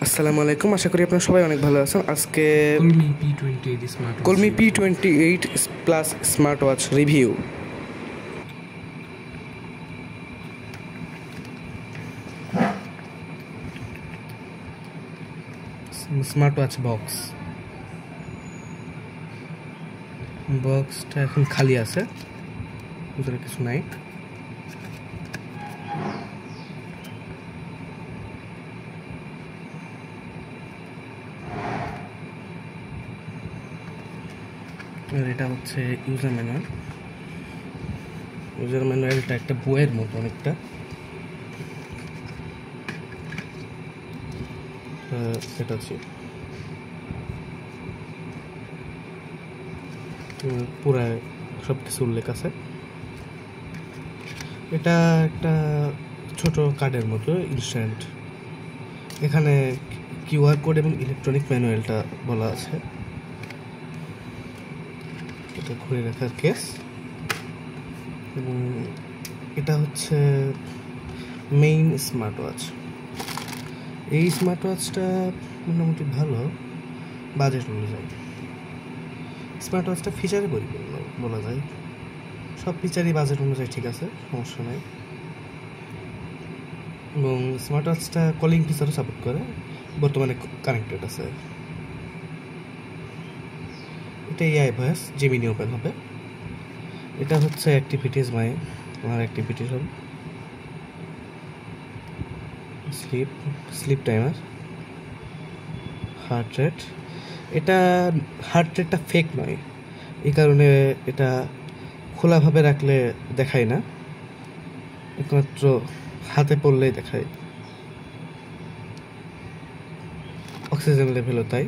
আসসালামু আলাইকুম, আশা করি আপনারা সবাই অনেক ভালো আছেন। আজকে কলমি P28 plus smart watch review. Smart watch বক্সটা এখন খালি আছে, ভিতরে কিছু নাই। এটা হচ্ছে ইউজার ম্যানুয়ালটা একটা বইয়ের মতো অনেকটা। এটা হচ্ছে পুরা সব কিছু উল্লেখ আছে। এটা একটা ছোট কার্ডের মতো ইনস্ট্যান্ট, এখানে কিউআর কোড এবং ইলেকট্রনিক ম্যানুয়ালটা বলা আছে। এটা ঘুরে রাখার কেস, এবং এটা হচ্ছে মেইন স্মার্ট ওয়াচ। এই স্মার্ট ওয়াচটা মোটামুটি ভালো বাজেট অনুযায়ী। স্মার্ট ওয়াচটা ফিচারে পরিপূর্ণ বলা যায়, সব ফিচারই বাজেট অনুযায়ী ঠিক আছে, সমস্যা নাই। এবং স্মার্ট ওয়াচটা কলিং ফিচারও সাপোর্ট করে, বর্তমানে কানেক্টেড আছে। এটা এআই ভয়েস জেমিনি ওপেন হবে। এটা হচ্ছে অ্যাক্টিভিটিস আমার অ্যাক্টিভিটিস হল স্লিপ টাইমার, হার্ট রেট। এটা হার্ট রেটটা ফেক নয়, এই কারণে এটা খোলাভাবে রাখলে দেখায় না, একমাত্র হাতে পড়লেই দেখায়। অক্সিজেন লেভেলও তাই।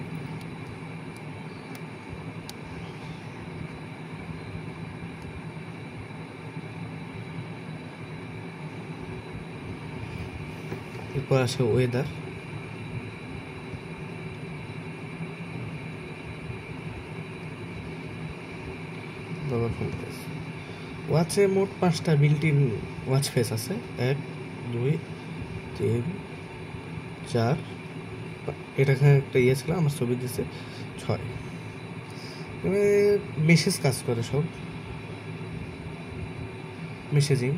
এরপর আসে ওয়েদার। ওয়াচে মোট 5টা বিল্ট ইন ওয়াচ ফেস আছে, 1 2 3 4। এটা একটা ইয়ে ছিল, আমার ছবি দিচ্ছে 6। এবারে মেসেজ কাজ করে, সব মেসেজিং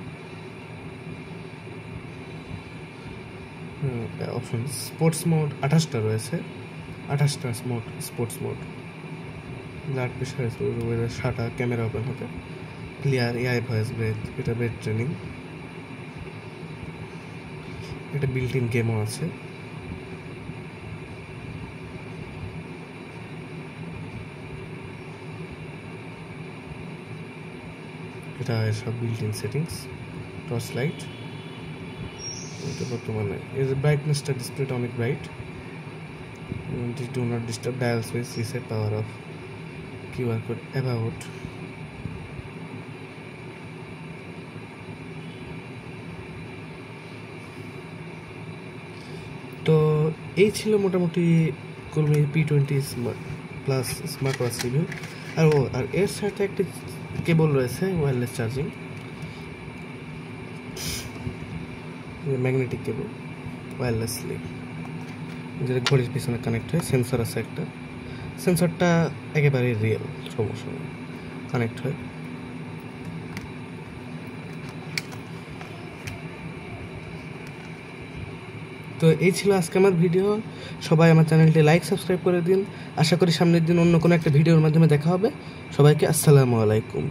অপশন। স্পোর্টস মোড 28টা রয়েছে, 28টা sports mode. Blood pressure, weather, শাটা, ক্যামেরা ওপেন হবে, ক্লিয়ার, এআই ভয়েস, ব্রেথ, এটা ব্রেথ ট্রেনিং। এটা বিল্ট ইন গেমও আছে। এটা সব built in settings. Torch light, এটা বর্তমানে এর ব্রাইটনেসটা, ডিসপ্লেটা অনেক bright. Do not disturb, dial switch, reset, power off, QR code, about. তো এই ছিল মোটামুটি Kolmi P20 plus smart watch review. আর এর সাথে একটি কেবল রয়েছে, ওয়্যারলেস চার্জিং, ম্যাগনেটিক কেবল, ওয়্যারলেসলি, যেটা ঘড়ির পিছনে কানেক্ট হয়। সেন্সর আছে একটা, সেন্সরটা একেবারে রিয়েল, সমস্যা নেই, কানেক্ট হয়। তো এই ছিল আজকে আমার ভিডিও। সবাই আমার চ্যানেলটি লাইক সাবস্ক্রাইব করে দিন। আশা করি সামনের দিন অন্য কোনো একটা ভিডিওর মাধ্যমে দেখা হবে। সবাইকে আসসালামু আলাইকুম।